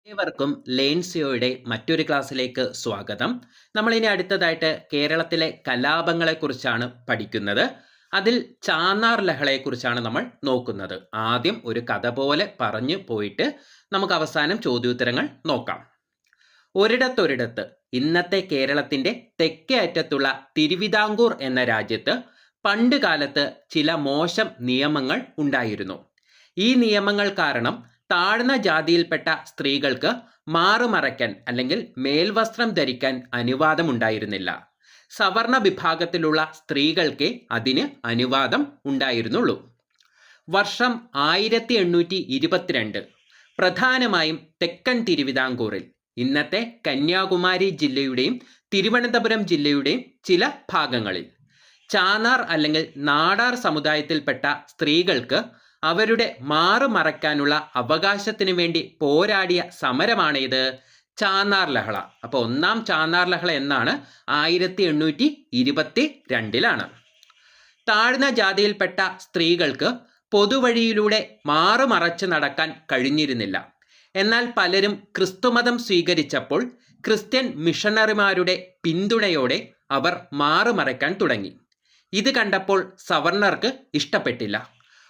ഏവർക്കും ലേൺസിയോയുടെ മറ്റൊരു ക്ലാസ്സിലേക്ക് സ്വാഗതം. നമ്മളിനി അടുത്തതായിട്ട് കേരളത്തിലെ കലാപങ്ങളെക്കുറിച്ചാണ് പഠിക്കുന്നത്. അതിൽ ചാന്നാർ ലഹളയെക്കുറിച്ചാണ് നമ്മൾ നോക്കുന്നത്. ആദ്യം ഒരു കഥ പോലെ പറഞ്ഞു പോയിട്ട് നമുക്ക് അവസാനം ചോദ്യോത്തരങ്ങൾ നോക്കാം. ഒരിടത്തൊരിടത്ത് ഇന്നത്തെ കേരളത്തിൻ്റെ തെക്കേ അറ്റത്തുള്ള തിരുവിതാംകൂർ എന്ന രാജ്യത്ത് പണ്ട് കാലത്ത് ചില മോശം നിയമങ്ങൾ ഉണ്ടായിരുന്നു. ഈ നിയമങ്ങൾ കാരണം താഴ്ന്ന ജാതിയിൽപ്പെട്ട സ്ത്രീകൾക്ക് മാറുമറയ്ക്കാൻ അല്ലെങ്കിൽ മേൽവസ്ത്രം ധരിക്കാൻ അനുവാദമുണ്ടായിരുന്നില്ല. സവർണ വിഭാഗത്തിലുള്ള സ്ത്രീകൾക്ക് അതിന് അനുവാദം ഉണ്ടായിരുന്നുള്ളൂ. വർഷം 1822 പ്രധാനമായും തെക്കൻ തിരുവിതാംകൂറിൽ, ഇന്നത്തെ കന്യാകുമാരി ജില്ലയുടെയും തിരുവനന്തപുരം ജില്ലയുടെയും ചില ഭാഗങ്ങളിൽ ചാന്നാർ അല്ലെങ്കിൽ നാടാർ സമുദായത്തിൽപ്പെട്ട സ്ത്രീകൾക്ക് അവരുടെ മാറുമറയ്ക്കാനുള്ള അവകാശത്തിന് വേണ്ടി പോരാടിയ സമരമാണിത് ചാന്നാർ ലഹള. അപ്പോൾ ഒന്നാം ചാന്നാർ ലഹള എന്നാണ് 1822 താഴ്ന്ന ജാതിയിൽപ്പെട്ട സ്ത്രീകൾക്ക് പൊതുവഴിയിലൂടെ മാറുമറച്ച് നടക്കാൻ കഴിഞ്ഞിരുന്നില്ല. എന്നാൽ പലരും ക്രിസ്തുമതം സ്വീകരിച്ചപ്പോൾ ക്രിസ്ത്യൻ മിഷണറിമാരുടെ പിന്തുണയോടെ അവർ മാറുമറയ്ക്കാൻ തുടങ്ങി. ഇത് കണ്ടപ്പോൾ സവർണർക്ക് ഇഷ്ടപ്പെട്ടില്ല.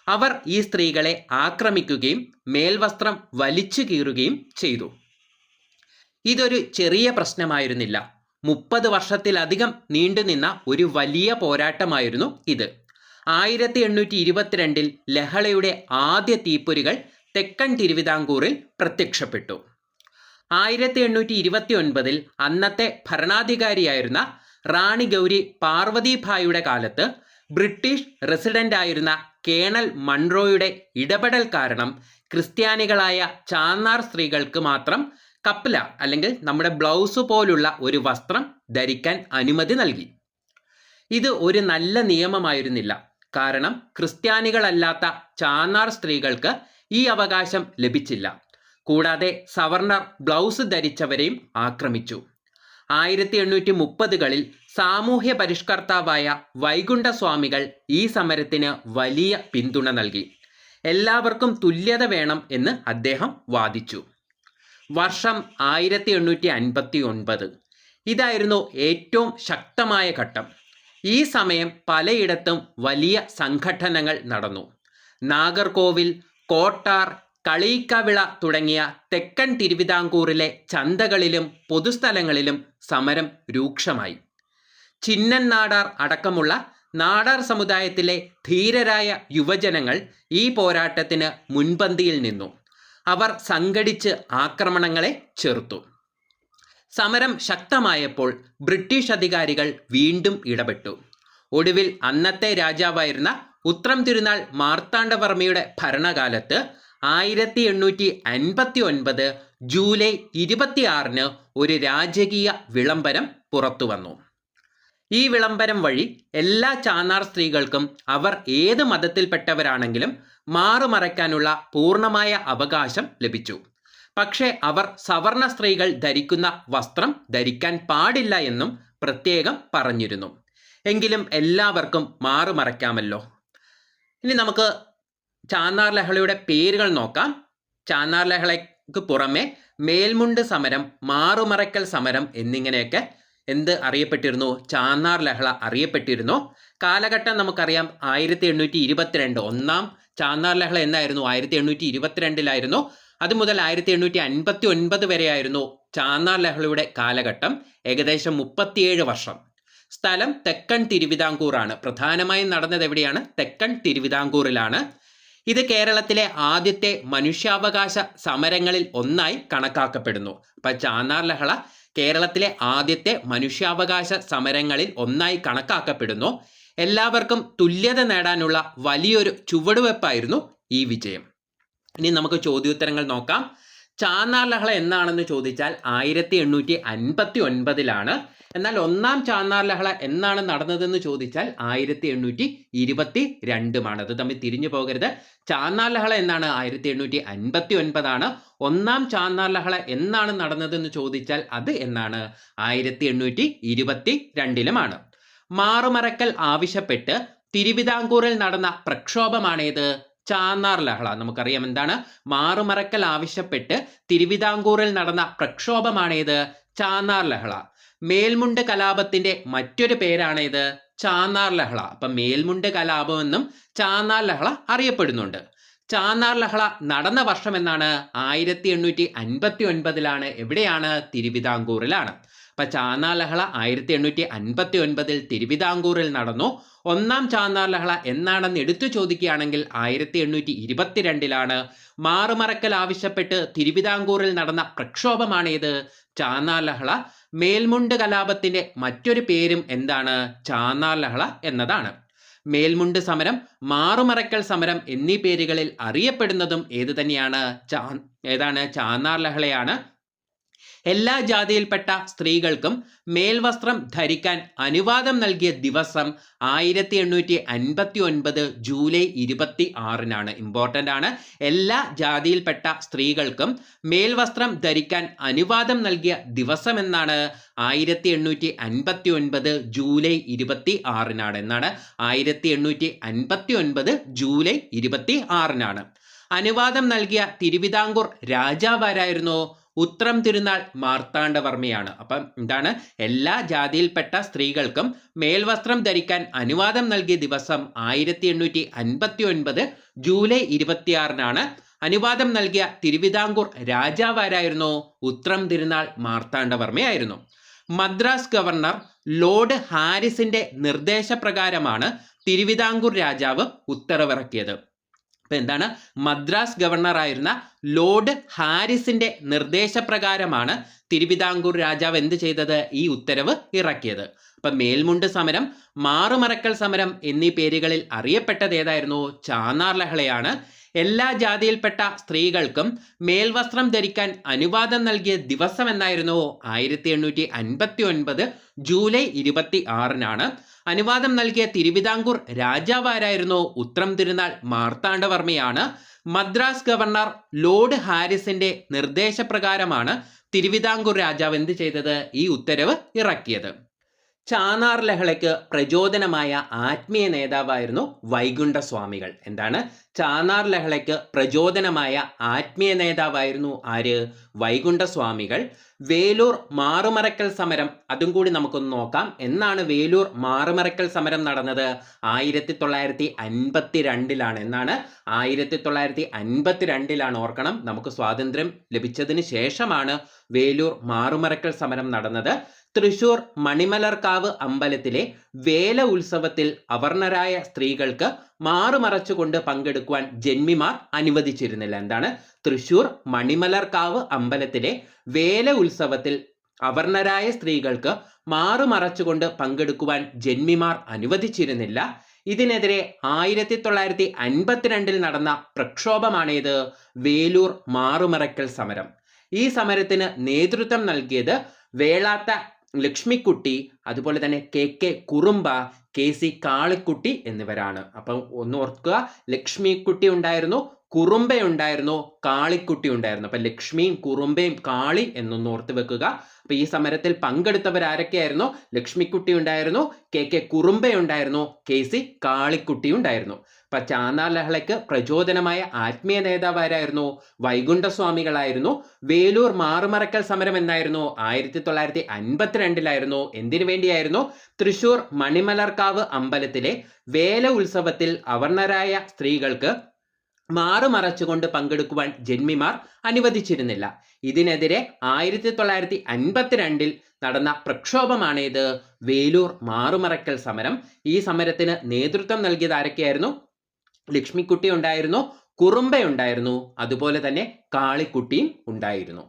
അവർ ഈ സ്ത്രീകളെ ആക്രമിക്കുകയും മേൽവസ്ത്രം വലിച്ചു കീറുകയും ചെയ്തു. ഇതൊരു ചെറിയ പ്രശ്നമായിരുന്നില്ല. 30 വർഷത്തിലധികം നീണ്ടുനിന്ന ഒരു വലിയ പോരാട്ടമായിരുന്നു ഇത്. 1822 ലഹളയുടെ ആദ്യ തീപ്പൊരികൾ തെക്കൻ തിരുവിതാംകൂറിൽ പ്രത്യക്ഷപ്പെട്ടു. 1829 അന്നത്തെ ഭരണാധികാരിയായിരുന്ന റാണി ഗൗരി പാർവതിഭായിയുടെ കാലത്ത് ബ്രിട്ടീഷ് റെസിഡന്റ് ആയിരുന്ന കേണൽ മൺറോയുടെ ഇടപെടൽ കാരണം ക്രിസ്ത്യാനികളായ ചാന്നാർ സ്ത്രീകൾക്ക് മാത്രം കപ്ല അല്ലെങ്കിൽ നമ്മുടെ ബ്ലൗസ് പോലുള്ള ഒരു വസ്ത്രം ധരിക്കാൻ അനുമതി നൽകി. ഇത് ഒരു നല്ല നിയമമായിരുന്നില്ല. കാരണം ക്രിസ്ത്യാനികളല്ലാത്ത ചാന്നാർ സ്ത്രീകൾക്ക് ഈ അവകാശം ലഭിച്ചില്ല. കൂടാതെ സവർണർ ബ്ലൗസ് ധരിച്ചവരെയും ആക്രമിച്ചു. 1830കളിൽ സാമൂഹ്യ പരിഷ്കർത്താവായ വൈകുണ്ഠസ്വാമികൾ ഈ സമരത്തിന് വലിയ പിന്തുണ നൽകി. എല്ലാവർക്കും തുല്യത വേണം എന്ന് അദ്ദേഹം വാദിച്ചു. വർഷം 1859. ഇതായിരുന്നു ഏറ്റവും ശക്തമായ ഘട്ടം. ഈ സമയം പലയിടത്തും വലിയ സംഘട്ടനങ്ങൾ നടന്നു. നാഗർകോവിൽ, കോട്ടാർ, കളിയിക്കവിള തുടങ്ങിയ തെക്കൻ തിരുവിതാംകൂറിലെ ചന്തകളിലും പൊതുസ്ഥലങ്ങളിലും സമരം രൂക്ഷമായി. ചിന്നൻ നാടാർ അടക്കമുള്ള നാടാർ സമുദായത്തിലെ ധീരരായ യുവജനങ്ങൾ ഈ പോരാട്ടത്തിന് മുൻപന്തിയിൽ നിന്നു. അവർ സംഘടിച്ച് ആക്രമണങ്ങളെ ചെറുത്തു. സമരം ശക്തമായപ്പോൾ ബ്രിട്ടീഷ് അധികാരികൾ വീണ്ടും ഇടപെട്ടു. ഒടുവിൽ അന്നത്തെ രാജാവായിരുന്ന ഉത്രം തിരുനാൾ മാർത്താണ്ഡവർമ്മയുടെ ഭരണകാലത്ത് 1859 ജൂലൈ 26 ഒരു രാജകീയ വിളംബരം പുറത്തു വന്നു. ഈ വിളംബരം വഴി എല്ലാ ചാന്നാർ സ്ത്രീകൾക്കും അവർ ഏത് മതത്തിൽപ്പെട്ടവരാണെങ്കിലും മാറുമറയ്ക്കാനുള്ള പൂർണ്ണമായ അവകാശം ലഭിച്ചു. പക്ഷേ അവർ സവർണ സ്ത്രീകൾ ധരിക്കുന്ന വസ്ത്രം ധരിക്കാൻ പാടില്ല എന്നും പ്രത്യേകം പറഞ്ഞിരുന്നു. എങ്കിലും എല്ലാവർക്കും മാറുമറയ്ക്കാമല്ലോ. ഇനി നമുക്ക് ചാന്നാർ ലഹളയുടെ പേരുകൾ നോക്കാം. ചാന്നാർ ലഹളയ്ക്ക് പുറമെ മേൽമുണ്ട് സമരം, മാറുമറയ്ക്കൽ സമരം എന്നിങ്ങനെയൊക്കെ എന്ത് അറിയപ്പെട്ടിരുന്നു? ചാന്നാർ ലഹള അറിയപ്പെട്ടിരുന്നു. കാലഘട്ടം നമുക്കറിയാം. 1822 ഒന്നാം ചാന്നാർ ലഹള എന്നായിരുന്നു? 1822 അതുമുതൽ 1859 വരെയായിരുന്നു ചാന്നാർ ലഹളയുടെ കാലഘട്ടം. ഏകദേശം 37 വർഷം. സ്ഥലം തെക്കൻ തിരുവിതാംകൂറാണ്. പ്രധാനമായും നടന്നത് എവിടെയാണ്? തെക്കൻ തിരുവിതാംകൂറിലാണ്. ഇത് കേരളത്തിലെ ആദ്യത്തെ മനുഷ്യാവകാശ സമരങ്ങളിൽ ഒന്നായി കണക്കാക്കപ്പെടുന്നു. അപ്പം ചാന്നാർ ലഹള കേരളത്തിലെ ആദ്യത്തെ മനുഷ്യാവകാശ സമരങ്ങളിൽ ഒന്നായി കണക്കാക്കപ്പെടുന്നു. എല്ലാവർക്കും തുല്യത നേടാനുള്ള വലിയൊരു ചുവടുവെപ്പായിരുന്നു ഈ വിജയം. ഇനി നമുക്ക് ചോദ്യോത്തരങ്ങൾ നോക്കാം. ചാന്നാർ ലഹള എന്നാണെന്ന് ചോദിച്ചാൽ 1859 എന്നാൽ ഒന്നാം ചാന്നാർ ലഹള എന്നാണ് നടന്നതെന്ന് ചോദിച്ചാൽ 1822 അത് തമ്മിൽ തിരിഞ്ഞു പോകരുത്. ചാന്നാർ ലഹള എന്നാണ് 1859 ഒന്നാം ചാന്നാർ ലഹള എന്നാണ് നടന്നതെന്ന് ചോദിച്ചാൽ അത് എന്നാണ് 1822 മാറുമറക്കൽ ആവശ്യപ്പെട്ട് തിരുവിതാംകൂറിൽ നടന്ന പ്രക്ഷോഭമാണേത്? ചാന്നാർ ലഹള. നമുക്കറിയാം എന്താണ്, മാറുമറക്കൽ ആവശ്യപ്പെട്ട് തിരുവിതാംകൂറിൽ നടന്ന പ്രക്ഷോഭമാണേത്, ചാന്നാർ ലഹള. മേൽമുണ്ട് കലാപത്തിന്റെ മറ്റൊരു പേരാണേത്, ചാന്നാർ ലഹള. അപ്പൊ മേൽമുണ്ട് കലാപം എന്നും ചാന്നാർ ലഹള അറിയപ്പെടുന്നുണ്ട്. ചാന്നാർ ലഹള നടന്ന വർഷം എന്നാണ്, 1859 എവിടെയാണ്, തിരുവിതാംകൂറിലാണ്. അപ്പൊ ചാന്നാർ ലഹള 1859 തിരുവിതാംകൂറിൽ നടന്നു. ഒന്നാം ചാന്നാർ ലഹള എന്നാണെന്ന് എടുത്തു ചോദിക്കുകയാണെങ്കിൽ 1822 മാറുമറക്കൽ ആവശ്യപ്പെട്ട് തിരുവിതാംകൂറിൽ നടന്ന പ്രക്ഷോഭമാണേത്, ചാന്നാർ ലഹള. മേൽമുണ്ട് കലാപത്തിന്റെ മറ്റൊരു പേരും എന്താണ്, ചാന്നാർ ലഹള എന്നതാണ്. മേൽമുണ്ട് സമരം, മാറുമറക്കൽ സമരം എന്നീ പേരുകളിൽ അറിയപ്പെടുന്നതും ഏത് തന്നെയാണ്, ഏതാണ്, ചാന്നാർ ലഹളയാണ്. എല്ലാ ജാതിയിൽപ്പെട്ട സ്ത്രീകൾക്കും മേൽവസ്ത്രം ധരിക്കാൻ അനുവാദം നൽകിയ ദിവസം 1859 ജൂലൈ 26 ഇമ്പോർട്ടൻ്റ് ആണ്. എല്ലാ ജാതിയിൽപ്പെട്ട സ്ത്രീകൾക്കും മേൽവസ്ത്രം ധരിക്കാൻ അനുവാദം നൽകിയ ദിവസം എന്നാണ്, 1859 ജൂലൈ 26 എന്നാണ്. 1859 ജൂലൈ 26 അനുവാദം നൽകിയ തിരുവിതാംകൂർ രാജാവാരായിരുന്നു, ഉത്രം തിരുനാൾ മാർത്താണ്ഡവർമ്മയാണ്. അപ്പം എന്താണ്, എല്ലാ ജാതിയിൽപ്പെട്ട സ്ത്രീകൾക്കും മേൽവസ്ത്രം ധരിക്കാൻ അനുവാദം നൽകിയ ദിവസം 1859 ജൂലൈ 26 അനുവാദം നൽകിയ തിരുവിതാംകൂർ രാജാവാരായിരുന്നു, ഉത്രം തിരുനാൾ മാർത്താണ്ഡവർമ്മയായിരുന്നു. മദ്രാസ് ഗവർണർ ലോർഡ് ഹാരിസിന്റെ നിർദ്ദേശപ്രകാരമാണ് തിരുവിതാംകൂർ രാജാവ് ഉത്തരവിറക്കിയത്. അപ്പൊ എന്താണ്, മദ്രാസ് ഗവർണറായിരുന്ന ലോർഡ് ഹാരിസിന്റെ നിർദ്ദേശപ്രകാരമാണ് തിരുവിതാംകൂർ രാജാവ് എന്ത് ചെയ്തത്, ഈ ഉത്തരവ് ഇറക്കിയത്. അപ്പൊ മേൽമുണ്ട് സമരം, മാറുമറക്കൽ സമരം എന്നീ പേരുകളിൽ അറിയപ്പെട്ടത് ഏതായിരുന്നു, ചാന്നാർ ലഹളയാണ്. എല്ലാ ജാതിയിൽപ്പെട്ട സ്ത്രീകൾക്കും മേൽവസ്ത്രം ധരിക്കാൻ അനുവാദം നൽകിയ ദിവസം എന്നായിരുന്നു, 1859 ജൂലൈ 26 അനുവാദം നൽകിയ തിരുവിതാംകൂർ രാജാവാരായിരുന്നു, ഉത്രം തിരുനാൾ മാർത്താണ്ഡവർമ്മയാണ്. മദ്രാസ് ഗവർണർ ലോർഡ് ഹാരിസിന്റെ നിർദ്ദേശപ്രകാരമാണ് തിരുവിതാംകൂർ രാജാവ് എന്ത് ചെയ്തത്, ഈ ഉത്തരവ് ഇറക്കിയത്. ചാന്നാർ ലഹളയ്ക്ക് പ്രചോദനമായ ആത്മീയ നേതാവായിരുന്നു വൈകുണ്ഠസ്വാമികൾ. എന്താണ്, ചാന്നാർ ലഹളയ്ക്ക് പ്രചോദനമായ ആത്മീയ നേതാവായിരുന്നു ആര്, വൈകുണ്ഠസ്വാമികൾ. വേലൂർ മാറുമറക്കൽ സമരം, അതും കൂടി നമുക്കൊന്ന് നോക്കാം. എന്നാണ് വേലൂർ മാറുമറക്കൽ സമരം നടന്നത്, 1952 എന്നാണ്, 1952 ഓർക്കണം. നമുക്ക് സ്വാതന്ത്ര്യം ലഭിച്ചതിന് ശേഷമാണ് വേലൂർ മാറുമറക്കൽ സമരം നടന്നത്. തൃശൂർ മണിമലർക്കാവ് അമ്പലത്തിലെ വേല ഉത്സവത്തിൽ അവർണരായ സ്ത്രീകൾക്ക് മാറുമറച്ചുകൊണ്ട് പങ്കെടുക്കുവാൻ ജന്മിമാർ അനുവദിച്ചിരുന്നില്ല. എന്താണ്, തൃശൂർ മണിമലർക്കാവ് അമ്പലത്തിലെ വേല ഉത്സവത്തിൽ അവർണരായ സ്ത്രീകൾക്ക് മാറുമറച്ചുകൊണ്ട് പങ്കെടുക്കുവാൻ ജന്മിമാർ അനുവദിച്ചിരുന്നില്ല. ഇതിനെതിരെ 1952 നടന്ന പ്രക്ഷോഭമാണേത്, വേലൂർ മാറുമറക്കൽ സമരം. ഈ സമരത്തിന് നേതൃത്വം നൽകിയത് വേളാത്ത ലക്ഷ്മിക്കുട്ടി, അതുപോലെ തന്നെ KK കുറുമ്പ, KC കാളിക്കുട്ടി എന്നിവരാണ്. അപ്പം ഒന്ന് ഓർക്കുക, ലക്ഷ്മിക്കുട്ടി ഉണ്ടായിരുന്നു, കുറുമ്പയുണ്ടായിരുന്നു, കാളിക്കുട്ടി ഉണ്ടായിരുന്നു. അപ്പൊ ലക്ഷ്മിയും കുറുമ്പയും കാളി എന്നൊന്ന് ഓർത്ത് വെക്കുക. അപ്പൊ ഈ സമരത്തിൽ പങ്കെടുത്തവർ ആരൊക്കെയായിരുന്നു, ലക്ഷ്മിക്കുട്ടി ഉണ്ടായിരുന്നു, KK കുറുമ്പയുണ്ടായിരുന്നു, KC കാളിക്കുട്ടി ഉണ്ടായിരുന്നു. അപ്പൊ ചാന്നാർ ലഹളയ്ക്ക് പ്രചോദനമായ ആത്മീയ നേതാവാരായിരുന്നു, വൈകുണ്ഠസ്വാമികളായിരുന്നു. വേലൂർ മാറുമറക്കൽ സമരം എന്നായിരുന്നു, 1952 എന്തിനു വേണ്ടിയായിരുന്നു, തൃശൂർ മണിമലർക്കാവ് അമ്പലത്തിലെ വേല ഉത്സവത്തിൽ അവർണരായ സ്ത്രീകൾക്ക് മാറുമറച്ചുകൊണ്ട് പങ്കെടുക്കുവാൻ ജന്മിമാർ അനുവദിച്ചിരുന്നില്ല. ഇതിനെതിരെ 1952 നടന്ന പ്രക്ഷോഭമാണേത്, വേലൂർ മാറുമറക്കൽ സമരം. ഈ സമരത്തിന് നേതൃത്വം നൽകിയത് ആരൊക്കെയായിരുന്നു, ലക്ഷ്മിക്കുട്ടി ഉണ്ടായിരുന്നു, കുറുമ്പയുണ്ടായിരുന്നു, അതുപോലെ തന്നെ കാളിക്കുട്ടിയും ഉണ്ടായിരുന്നു.